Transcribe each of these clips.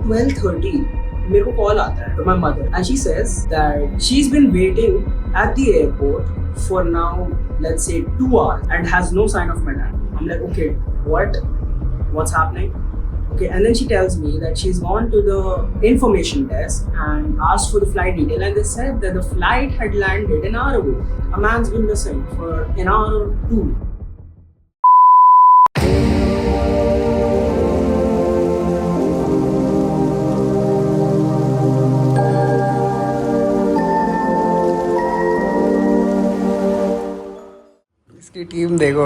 12:30 मेरे को कॉल आता है from my mother and she says that she's been waiting at the airport for now let's say 2 hours and has no sign of my dad. I'm like, okay, what's happening? Okay, and then she tells me that she's gone to the information desk and asked for the flight detail, and they said that the flight had landed an hour ago. A man's been missing for an hour or two. इसकी team देखो,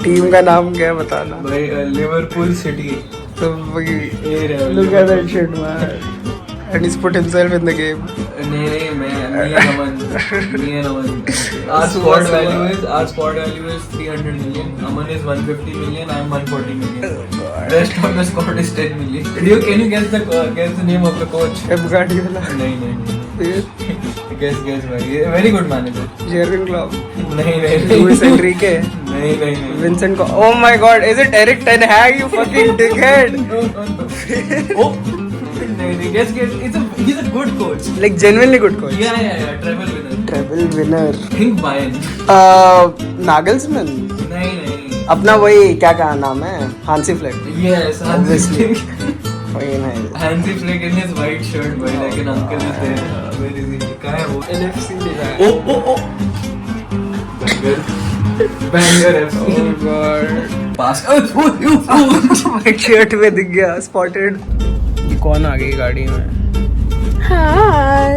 team का नाम क्या है बताना भाई Liverpool city तो वही look at that shit man and he's put himself in the game. नहीं me and Aman our squad value is 300 million. Aman is 150 million. I'm 140 million. Rest of the squad is 10 million. Can you guess the name of the coach? Pep Guardiola. नहीं guess भाई very good manager. Jurgen Klopp. नहीं Luis Enrique. नहीं Vincent oh my god, is it Eric Ten Hag, you fucking dickhead? Oh नहीं guess he's a good coach. Like genuinely good coach. Yeah treble winner. Think Bayern. Nagelsmann. नहीं अपना वही क्या नाम है, Hansi Flick. Yes, Hansi Flick. वही नहीं. Hansi Flick in his white shirt, boy, like an uncle is there. Where is he? क्या है वो? NFC लिखा है. Oh. Banger FC. Oh god. Pass. You. White shirt में दिख गया, spotted. ये कौन आ गई गाड़ी में? Hi.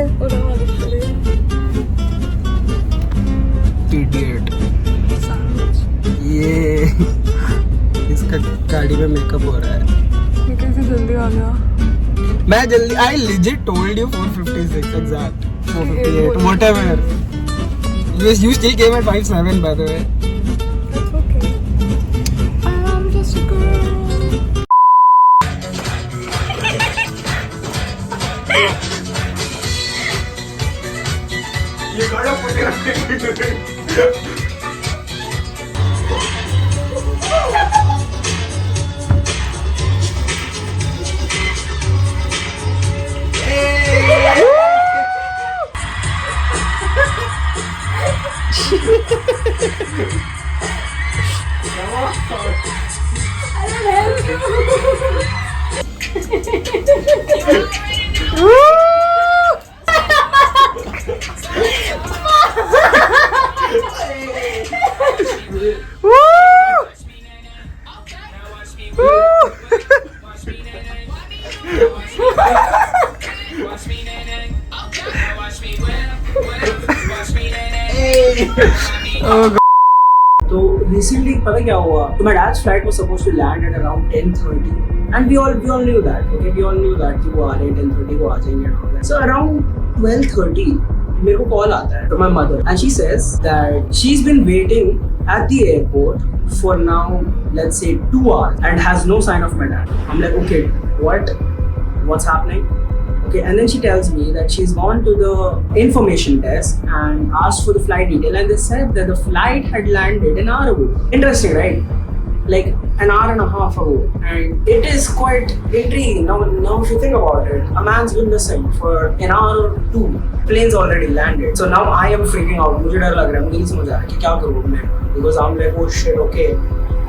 Idiot. ये इसका गाड़ी में मेकअप हो रहा है. ये कैसे जल्दी आ गया? मैं जल्दी I legit told you 456 exact 458 whatever. You still came at 57 by the way. That's okay. I'm just a girl. You gotta put your तो recently पता क्या हुआ? तो my dad's flight was supposed to land at around 10:30, and we all knew that. Okay, we all knew that कि वो आ रहे 10:30 को आ जाएंगे and all that. So around 12:30 मेरे को कॉल आता है from my mother and she says that she's been waiting at the airport for now let's say 2 hours and has no sign of my dad. I'm like, okay, what's happening? Okay, and then she tells me that she's gone to the information desk and asked for the flight detail, and they said that the flight had landed an hour ago. Interesting, right? Like an hour and a half ago, and it is quite intriguing. Now if you think about it, a man's been missing for an hour or two. Plane's already landed. So now I am freaking out. मुझे डर लग रहा है, मुझे नहीं समझ आ रहा है कि क्या करूँ मैं, because I'm like, oh shit, okay.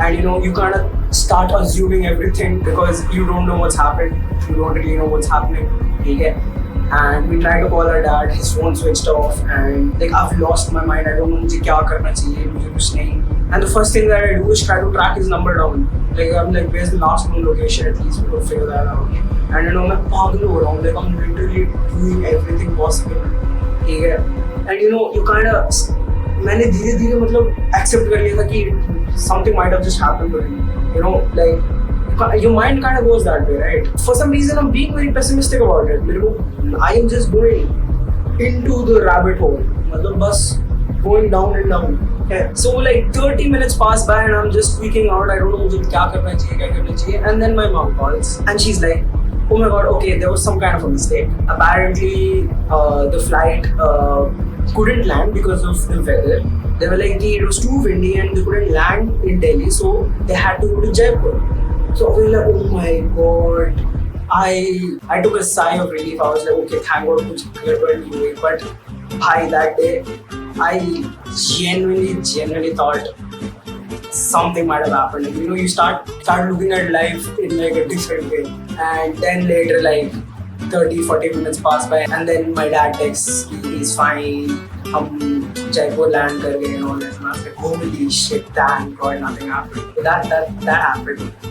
And you kind of start assuming everything because you don't know what's happened. You don't really know what's happening. Okay? And we tried to call our dad. His phone switched off, and like I've lost my mind. I don't know मुझे क्या करना चाहिए, मुझे कुछ नहीं. And the first thing that I do is try to track his number down. Like I'm like, where's the last known location? At least we could figure that out. And मैं पागल हो रहा हूँ. Like I'm literally doing everything possible. ठीक है? And you kind of मैंने धीरे-धीरे मतलब accept कर लिया था कि something might have just happened to him. Like your mind kind of goes that way, right? For some reason, I'm being very pessimistic about it. I am just going into the rabbit hole. मतलब बस going down and down. Yeah. So like 30 minutes pass by and I'm just freaking out. I don't know मुझे क्या करना चाहिए. And then my mom calls and she's like, oh my god, okay, there was some kind of a mistake. Apparently, the flight couldn't land because of the weather. They were like, it was too windy and they couldn't land in Delhi, so they had to go to Jaipur. So we were like, oh my god, I took a sigh of relief. I was like, okay, thank God कुछ गड़बड़ नहीं हुई. But भाई, that day I genuinely thought something might have happened. Like, you know, you start looking at life in like a different way, and then later, like 30-40 minutes pass by, and then my dad texts, he's fine, हम Jaipur land कर गए and all that. And I was like, holy shit, thank God nothing happened. That happened.